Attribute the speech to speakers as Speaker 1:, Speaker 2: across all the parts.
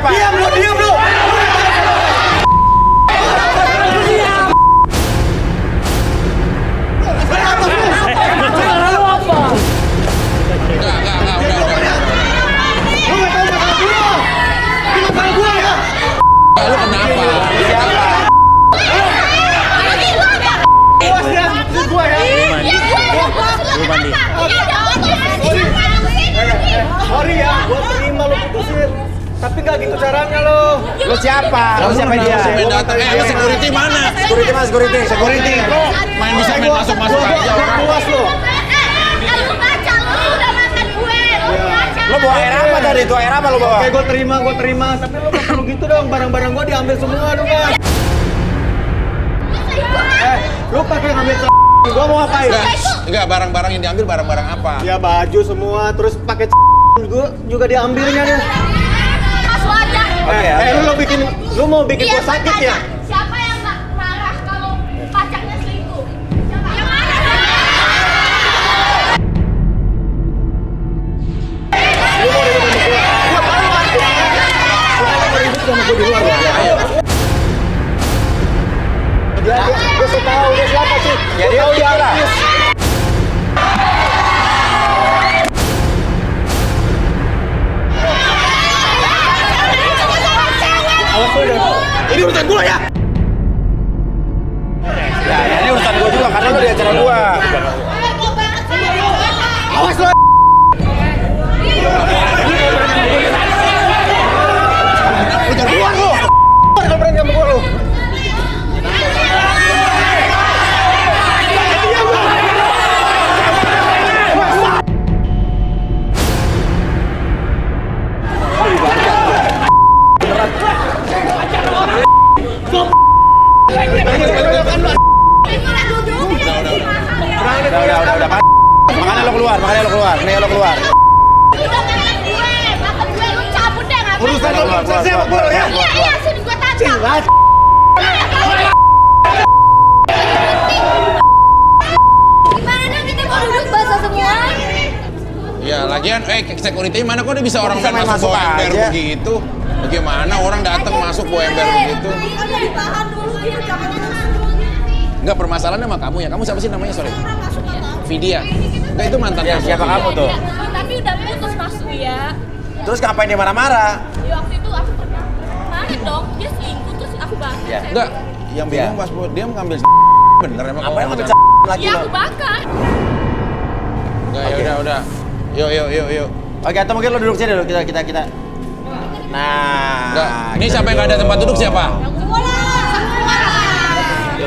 Speaker 1: siapa?
Speaker 2: Diam lu.
Speaker 3: Lu kenapa?
Speaker 1: Siapa?
Speaker 2: Sorry ya, gua terima lo putusin. Tapi nggak gitu caranya lo.
Speaker 1: Lu siapa? Lu siapa dia?
Speaker 3: Ayo security mana?
Speaker 1: Security mas, security.
Speaker 3: Security kok main bisa main masuk-masuk aja orang.
Speaker 2: Puas lo.
Speaker 4: Lu baca, lu udah makan gue. Lu baca.
Speaker 1: Lu bawa air apa tadi? Itu air apa lu bawa?
Speaker 2: Oke, gua terima. Tapi lo nggak perlu gitu dong. Barang-barang gua diambil semua dong, Bang. Lu pakai ngambil gua mau ngapain?
Speaker 3: Enggak, barang-barang yang diambil barang-barang apa?
Speaker 2: Ya baju semua, terus pakai gua juga diambilnya nih.
Speaker 4: Masuk aja.
Speaker 2: Lu mau bikin gua sakit ya?
Speaker 4: Siapa yang nggak marah kalau pacarnya selingkuh? Siapa? Yang marah.
Speaker 2: Lu mau ribut sama gua? Gua tahu lu mau ribut sama gua di luar ya. Ayo. Gua tahu dia siapa sih?
Speaker 1: Ya dia lah.
Speaker 2: Awas lu deh. Ini urusan gua ya.
Speaker 1: Ya, ini urusan gua juga karena lu di acara gua.
Speaker 2: Awas lu. Lu jangan keluar lu. Kalau berani sama gua lu.
Speaker 1: Udah. Makanya lo keluar. Nih lo keluar.
Speaker 4: Udah makan gue lu cabut deh nggak?
Speaker 2: Urusan lu selesai sama gua ya.
Speaker 4: Iya, sini gue tantang. Gimana dong kita mau duduk basah semua?
Speaker 3: Ya, lagian security mana kok dia bisa orang
Speaker 1: Bisa main
Speaker 3: masuk
Speaker 1: masuk
Speaker 3: bawa ember
Speaker 1: aja.
Speaker 3: begitu? Bagaimana orang datang masuk bawa ember begitu?
Speaker 4: Ditahan dulu dia jangan masuk.
Speaker 3: Enggak, permasalahannya sama kamu ya. Kamu siapa sih namanya, sorry? Vidya. Enggak, itu mantan
Speaker 1: Ya,
Speaker 3: kamu.
Speaker 1: siapa kamu tuh?
Speaker 5: Tapi udah putus Mas Uya.
Speaker 1: Terus ngapain dia marah-marah?
Speaker 5: Di waktu itu aku pernah marah dong, dia selingkuh terus aku bangga.
Speaker 1: Ya.
Speaker 3: Enggak, yang bingung
Speaker 1: Ya.
Speaker 3: pas dia ngambil bener emang
Speaker 1: Ngapain
Speaker 3: kamu
Speaker 1: ngambil
Speaker 3: pacaran?
Speaker 1: lagi
Speaker 5: Ya
Speaker 1: lo?
Speaker 5: aku bakar.
Speaker 3: Enggak,
Speaker 1: Oke.
Speaker 3: ya udah. Yuk.
Speaker 1: Oke, atau mungkin lo duduk sini dulu kita. Nah.
Speaker 3: Enggak. Ini siapa yang nggak ada tempat duduk siapa?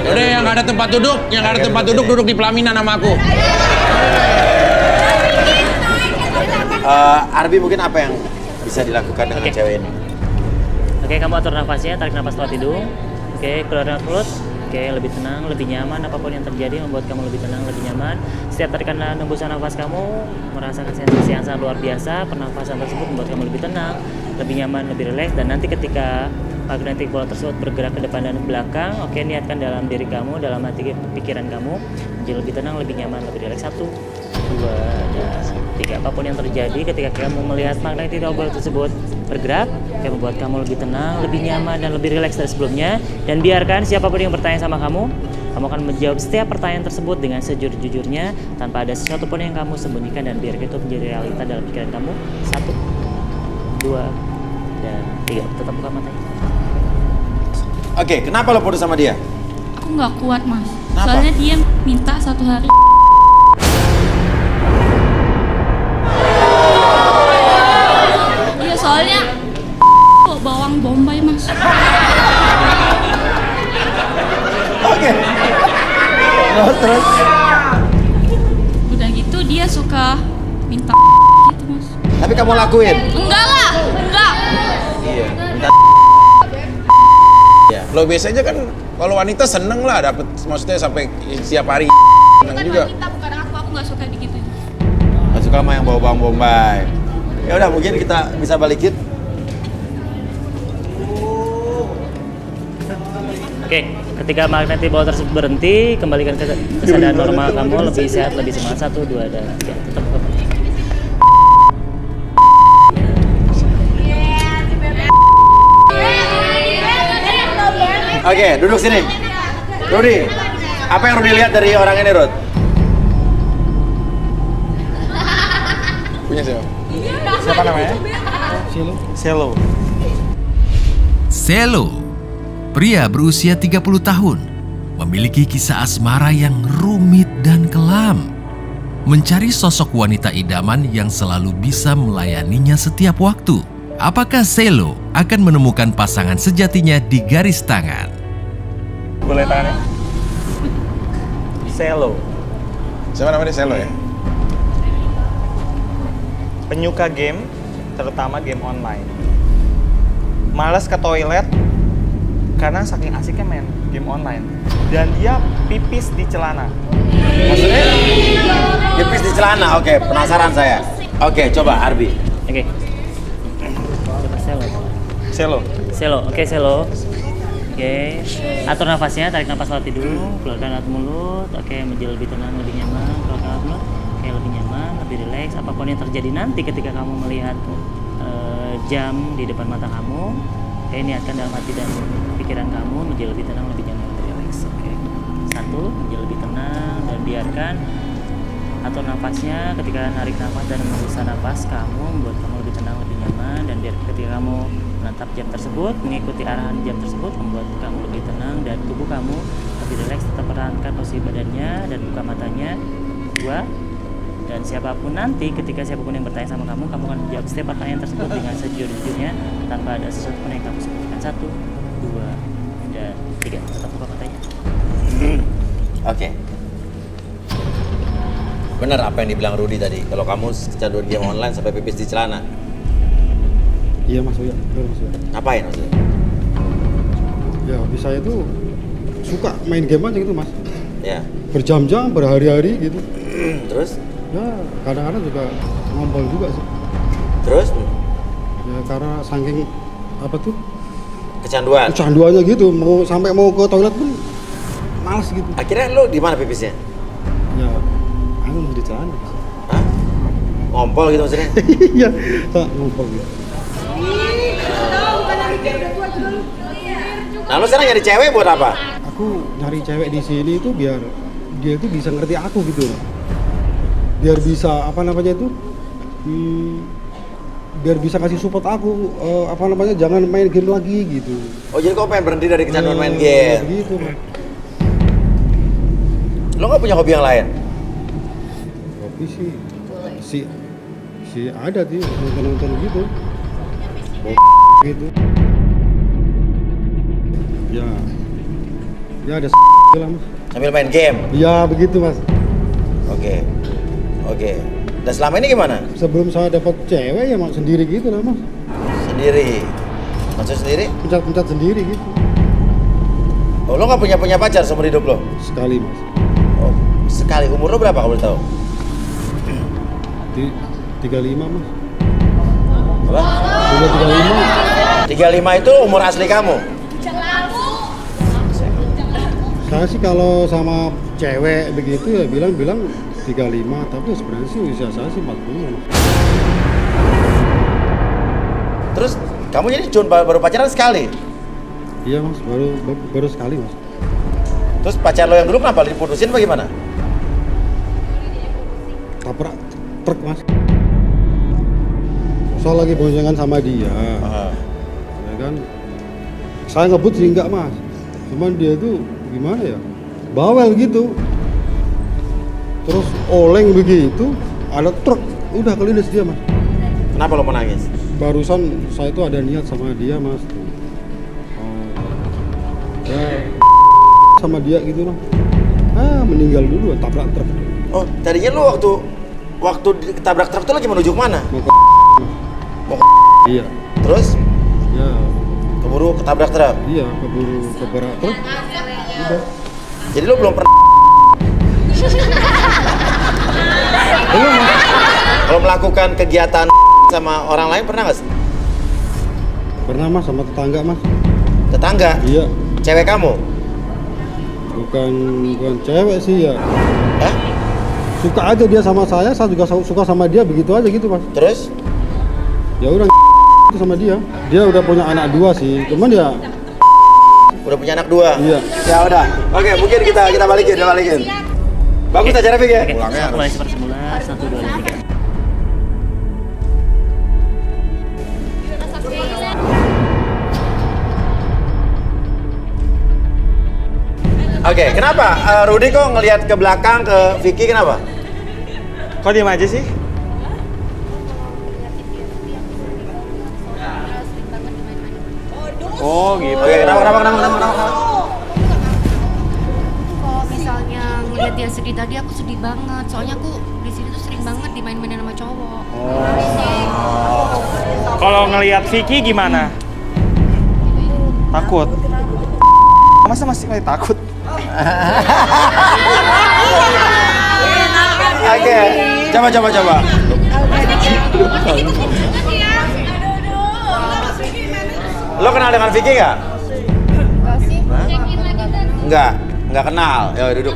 Speaker 3: Udah yang nggak ada tempat duduk, duduk di pelaminan sama aku.
Speaker 1: Arbi mungkin apa yang bisa dilakukan dengan
Speaker 6: Oke.
Speaker 1: cewek ini?
Speaker 6: Oke, kamu atur nafasnya, tarik nafas lewat hidung. Oke, keluar lewat mulut. Oke, lebih tenang, lebih nyaman. Apapun yang terjadi membuat kamu lebih tenang, lebih nyaman. Setiap tarikan dan hembusan nafas kamu merasakan sensasi yang sangat luar biasa. Pernafasan tersebut membuat kamu lebih tenang, lebih nyaman, lebih rileks. Dan nanti ketika magnetic bola tersebut bergerak ke depan dan ke belakang, oke, niatkan dalam diri kamu, dalam hati pikiran kamu menjadi lebih tenang, lebih nyaman, lebih rileks. 1, 2, dan 3. Apapun yang terjadi ketika kamu melihat magnetic bola tersebut bergerak, yang membuat kamu lebih tenang, lebih nyaman, dan lebih rileks dari sebelumnya. Dan biarkan siapapun yang bertanya sama kamu akan menjawab setiap pertanyaan tersebut dengan sejujur-jujurnya tanpa ada sesuatu pun yang kamu sembunyikan, dan biarkan itu menjadi realita dalam pikiran kamu. 1, 2, dan 3. Tetap buka matanya.
Speaker 1: Oke, kenapa lo putus sama dia?
Speaker 5: Aku nggak kuat Mas.
Speaker 1: Kenapa?
Speaker 5: Soalnya dia minta 1 hari. Iya soalnya kok bawang bombay Mas.
Speaker 1: Oke. Terus.
Speaker 5: Udah gitu dia suka minta gitu Mas.
Speaker 1: Tapi kamu lakuin?
Speaker 5: Enggak lah, enggak.
Speaker 1: Iya.
Speaker 3: Lo biasanya kan kalau wanita seneng lah dapet, maksudnya sampai setiap hari seneng
Speaker 5: Bukan
Speaker 3: juga.
Speaker 5: wanita, bukan aku nggak suka digituin.
Speaker 1: Gak suka sama yang bawa bawang bombay. Ya udah, mungkin kita bisa balikin.
Speaker 6: Oke, ketika magnetic bola tersebut berhenti, kembalikan ke kesadaran normal kamu, lebih sehat, lebih semangat. 1, 2, dan 3. Tetap buka matanya.
Speaker 1: Oke, duduk sini. Rudi, apa yang Rudi lihat dari orang ini, Rud?
Speaker 3: Punya siapa? Siapa namanya? Selo.
Speaker 7: Selo, pria berusia 30 tahun, memiliki kisah asmara yang rumit dan kelam. Mencari sosok wanita idaman yang selalu bisa melayaninya setiap waktu. Apakah Selo akan menemukan pasangan sejatinya di garis tangan?
Speaker 2: Boleh tangannya? Selo,
Speaker 3: Siapa namanya Selo ya?
Speaker 2: penyuka game, terutama game online. Malas ke toilet karena saking asiknya main game online. Dan dia pipis di celana.
Speaker 1: Maksudnya? Pipis di celana, oke, penasaran saya. Oke, coba Arbi.
Speaker 6: Oke. Coba Selo.
Speaker 2: Selo.
Speaker 6: Selo, oke Selo. Oke, atur nafasnya, tarik nafas lewat hidung, keluarkan lewat mulut. Oke, menjadi lebih tenang, lebih nyaman, keluarkan lewat mulut. Oke, lebih nyaman, lebih rileks. Apapun yang terjadi nanti ketika kamu melihat jam di depan mata kamu, oke, niatkan dalam hati dan pikiran kamu menjadi lebih tenang, lebih nyaman, lebih rileks. Oke, satu, menjadi lebih tenang dan biarkan atur nafasnya. Ketika narik nafas dan menghembuskan nafas, kamu membuat kamu lebih tenang, lebih nyaman, dan biar ketika kamu menatap jam tersebut, mengikuti arahan jam tersebut, membuat kamu lebih tenang dan tubuh kamu lebih rileks. Tetap pertahankan posisi badannya dan buka matanya. Dua, dan siapapun nanti, ketika siapapun yang bertanya sama kamu akan menjawab setiap pertanyaan tersebut dengan sejujurnya tanpa ada sesuatu pun yang kamu sebutkan. Satu, dua, dan tiga. Tetap buka matanya.
Speaker 1: Oke. Benar apa yang dibilang Rudi tadi, kalau kamu kecanduan game online sampai pipis di celana.
Speaker 8: Iya Mas Uya, betul Mas Uya.
Speaker 1: Ngapain maksudnya?
Speaker 8: Ya hobi saya tuh suka main game aja gitu Mas.
Speaker 1: Ya.
Speaker 8: Berjam-jam, berhari-hari gitu.
Speaker 1: Terus?
Speaker 8: Ya kadang-kadang juga ngompol juga sih.
Speaker 1: Terus?
Speaker 8: Ya karena saking apa tuh
Speaker 1: Kecanduan.
Speaker 8: kecanduannya gitu, sampai mau ke toilet pun males gitu.
Speaker 1: Akhirnya lu di mana pipisnya?
Speaker 8: Ya aku di celana. Mas.
Speaker 1: Hah? Ngompol gitu maksudnya?
Speaker 8: Iya, tak ngompol gitu.
Speaker 1: Nah, lu sekarang nyari cewek buat apa?
Speaker 8: Aku nyari cewek di sini itu biar dia tuh bisa ngerti aku gitu loh. Biar bisa apa namanya itu biar bisa kasih support aku apa namanya jangan main game lagi gitu.
Speaker 1: Oh, jadi kau pengen berhenti dari kecanduan main game?
Speaker 8: Gitu Mas.
Speaker 1: Lo nggak punya hobi yang lain?
Speaker 8: Hobi sih ada sih nonton gitu. Gitu. Ya ada lah Mas.
Speaker 1: Sambil main game?
Speaker 8: Ya begitu Mas.
Speaker 1: Oke. Dan selama ini gimana?
Speaker 8: Sebelum saya dapat cewek ya Mas sendiri gitu lah Mas.
Speaker 1: Sendiri? Maksud sendiri?
Speaker 8: Pencat sendiri gitu.
Speaker 1: Oh, lo nggak punya pacar seumur hidup lo?
Speaker 8: Sekali Mas.
Speaker 1: Oh, sekali. Umur lo berapa kalau boleh tahu?
Speaker 8: Di 35 Mas.
Speaker 1: Apa?
Speaker 8: Udah
Speaker 1: 35 itu umur asli kamu?
Speaker 8: Saya sih kalau sama cewek begitu ya bilang 35, tapi sebenarnya sih usia saya sih 40.
Speaker 1: Terus kamu jadi cuma baru pacaran sekali?
Speaker 8: Iya Mas, baru sekali Mas.
Speaker 1: Terus pacar lo yang dulu kenapa diputusin bagaimana?
Speaker 8: Tabrak truk Mas. Saya lagi boncengan sama dia. Ya kan? Saya ngebut sih enggak Mas. Cuman dia tuh gimana ya? Bawel gitu. Terus oleng begitu, ada truk, udah kelindes dia Mas.
Speaker 1: Kenapa lo menangis?
Speaker 8: Barusan saya tuh ada niat sama dia Mas. Ya sama dia gitu lah. Meninggal dulu, tabrak truk.
Speaker 1: Oh, tadinya lo waktu ketabrak truk tuh lagi menuju kemana?
Speaker 8: Mau Iya.
Speaker 1: Terus?
Speaker 8: Ya.
Speaker 1: Keburu ketabrak truk?
Speaker 8: Iya, keburu ketabrak truk. Udah.
Speaker 1: Jadi lo belum pernah kalau melakukan kegiatan sama orang lain pernah nggak sih?
Speaker 8: Pernah Mas, sama tetangga Mas.
Speaker 1: Tetangga?
Speaker 8: Iya.
Speaker 1: Cewek kamu?
Speaker 8: Bukan cewek sih ya.
Speaker 1: Hah?
Speaker 8: Suka aja dia sama saya juga suka sama dia, begitu aja gitu Mas.
Speaker 1: Terus?
Speaker 8: Ya udah itu sama dia. Dia udah punya anak 2 sih, cuman ya
Speaker 1: Udah punya anak 2.
Speaker 8: Iya.
Speaker 1: Ya udah. Oke, mungkin kita balikin. Bagus aja Rafik ya.
Speaker 6: Oke,
Speaker 3: Pulangnya
Speaker 6: kembali
Speaker 3: harus.
Speaker 6: seperti semula. 1, 2, dan 3.
Speaker 1: Oke, kenapa? Rudy kok ngelihat ke belakang ke Vicky kenapa?
Speaker 2: Kok diem aja sih? Oh gitu.
Speaker 1: Oke, kenapa?
Speaker 9: Kalau misalnya ngeliat dia sedih tadi aku sedih banget. Soalnya aku di sini tuh sering banget dimain-mainin sama cowok.
Speaker 2: Kalau ngelihat Vicky gimana? Takut. Masa masih kayak takut?
Speaker 1: Oke, coba. Lo kenal dengan Vicky nggak? Nggak kenal. Ya duduk.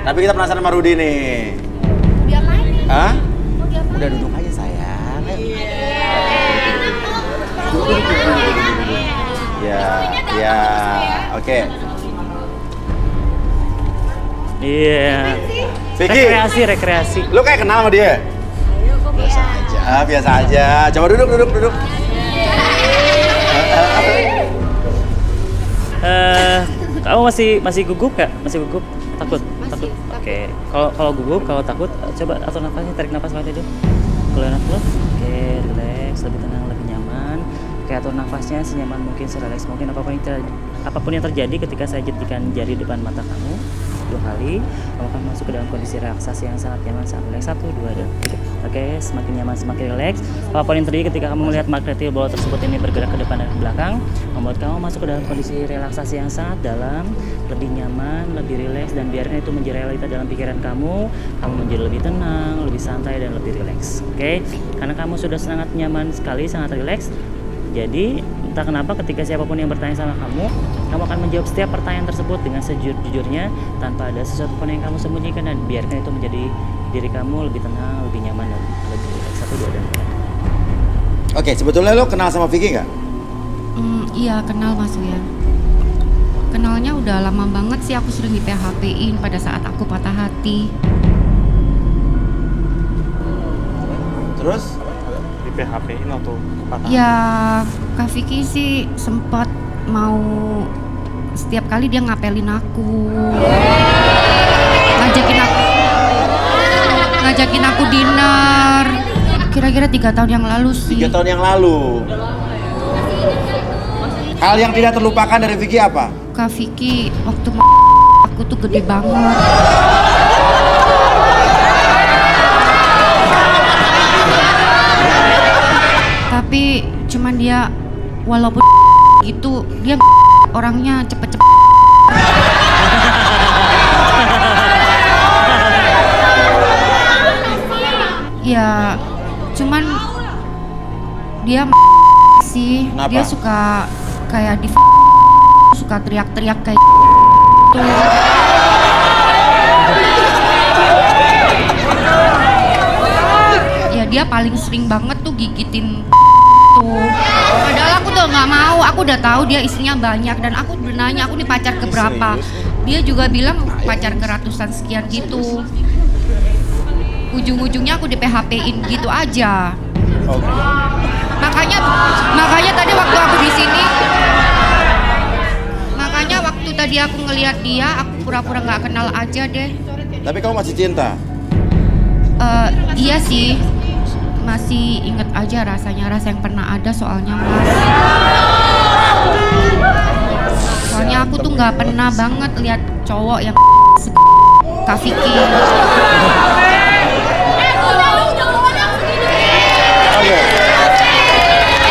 Speaker 1: Tapi kita penasaran sama Rudy nih.
Speaker 4: Biar main nih.
Speaker 1: Hah?
Speaker 4: Mau diapain?
Speaker 1: Udah duduk aja sayang. Ya. Oke.
Speaker 6: Iya.
Speaker 1: Vicky,
Speaker 6: Rekreasi.
Speaker 1: lo kayak kenal sama dia? Biasa aja. Coba duduk.
Speaker 6: Kamu masih gugup nggak? Masih gugup? Takut?
Speaker 9: Masih,
Speaker 6: Oke. Kalau gugup, kalau takut, coba atur nafasnya, tarik nafas waktu itu. Keluar nafas. Oke, relax, lebih tenang, lebih nyaman. Oke, atur nafasnya senyaman mungkin, serelax mungkin. Apapun yang terjadi ketika saya jentikan jari depan mata kamu 2 kali, kamu akan masuk ke dalam kondisi relaksasi yang sangat nyaman, sangat relax. 1, 2, dan 3. Oke, semakin nyaman, semakin relax. Apapun yang terjadi ketika kamu melihat magnetil bola tersebut ini bergerak ke depan dan ke belakang, membuat kamu masuk ke dalam kondisi relaksasi yang sangat dalam, lebih nyaman, lebih relax, dan biarkan itu menjadi realita dalam pikiran kamu menjadi lebih tenang, lebih santai, dan lebih relax. Oke, karena kamu sudah sangat nyaman sekali, sangat relax. Jadi entah kenapa ketika siapapun yang bertanya sama kamu akan menjawab setiap pertanyaan tersebut dengan sejujurnya tanpa ada sesuatu pun yang kamu sembunyikan, dan biarkan itu menjadi diri kamu lebih tenang, lebih nyaman, dan lebih relax. 1, 2, dan 3.
Speaker 1: Oke, sebetulnya lo kenal sama Vicky nggak?
Speaker 9: Iya kenal Mas ya. Kenalnya udah lama banget sih, aku sering di PHP-in pada saat aku patah hati.
Speaker 1: Terus?
Speaker 2: Di PHP-in atau patah?
Speaker 9: Ya Kak Vicky sih sempat mau, setiap kali dia ngapelin aku, ngajakin aku dinner. Kira-kira 3 tahun yang lalu sih.
Speaker 1: 3 tahun yang lalu. Hal yang tidak terlupakan dari Vicky apa?
Speaker 9: Kak Vicky waktu aku tuh gede banget. Tapi cuman dia walaupun gitu dia orangnya cepet-cepet. Ya cuman dia sih.
Speaker 1: Kenapa?
Speaker 9: Dia suka kayak suka teriak-teriak kayak gitu. Ya dia paling sering banget tuh gigitin tuh. Padahal aku tuh nggak mau, aku udah tahu dia istrinya banyak, dan aku udah nanya aku nih pacar keberapa. Dia juga bilang pacar ke ratusan sekian gitu. Ujung-ujungnya aku di PHP-in gitu aja. Makanya tadi waktu aku di sini, waktu tadi aku ngelihat dia, aku pura-pura nggak kenal aja deh.
Speaker 1: Tapi kamu masih cinta?
Speaker 9: Iya sih, masih inget aja rasanya, rasa yang pernah ada soalnya Mas. Soalnya aku tuh nggak pernah banget lihat cowok yang Kak Vicky.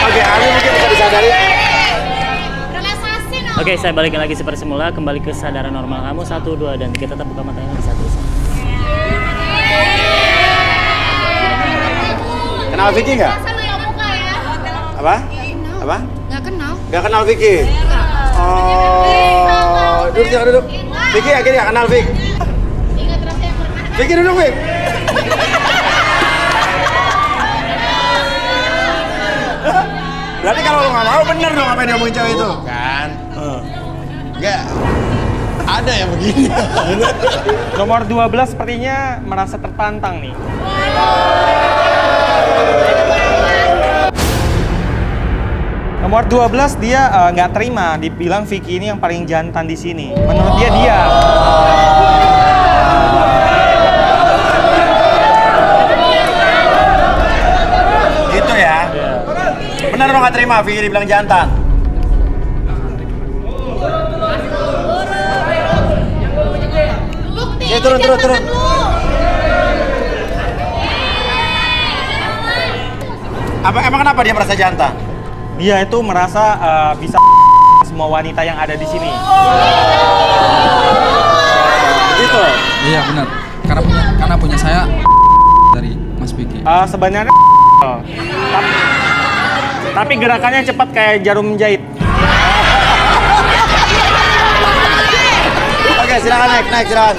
Speaker 1: Oke, Ali mungkin bisa disadari.
Speaker 6: Oke, saya balikin lagi seperti semula, kembali ke kesadaran normal kamu. 1, 2, dan 3. Tetap buka matanya lagi. 1, 2.
Speaker 1: Kenal Vicky nggak? Apa? Apa?
Speaker 9: Nggak kenal.
Speaker 1: Nggak kenal Vicky? Oh, duduk. Vicky akhirnya nggak kenal Vicky. Vicky duduk, Vicky. Berarti kalau lo nggak mau bener dong apa yang diomongin cewek itu?
Speaker 3: Kan. Kayak ada yang begini.
Speaker 2: Nomor 12 sepertinya merasa tertantang nih. Nomor 12 dia nggak terima, dibilang Vicky ini yang paling jantan di sini. Menurut dia.
Speaker 1: Gitu ya? Benar lo nggak terima Vicky dibilang jantan? Ya, turun. Emang kenapa dia merasa jantan?
Speaker 2: Dia itu merasa bisa semua wanita yang ada di sini.
Speaker 1: Gitu.
Speaker 10: Iya benar. Karena punya saya dari Mas Vicky.
Speaker 2: Sebenarnya tapi gerakannya cepat kayak jarum jahit.
Speaker 1: Oke, silakan naik silakan.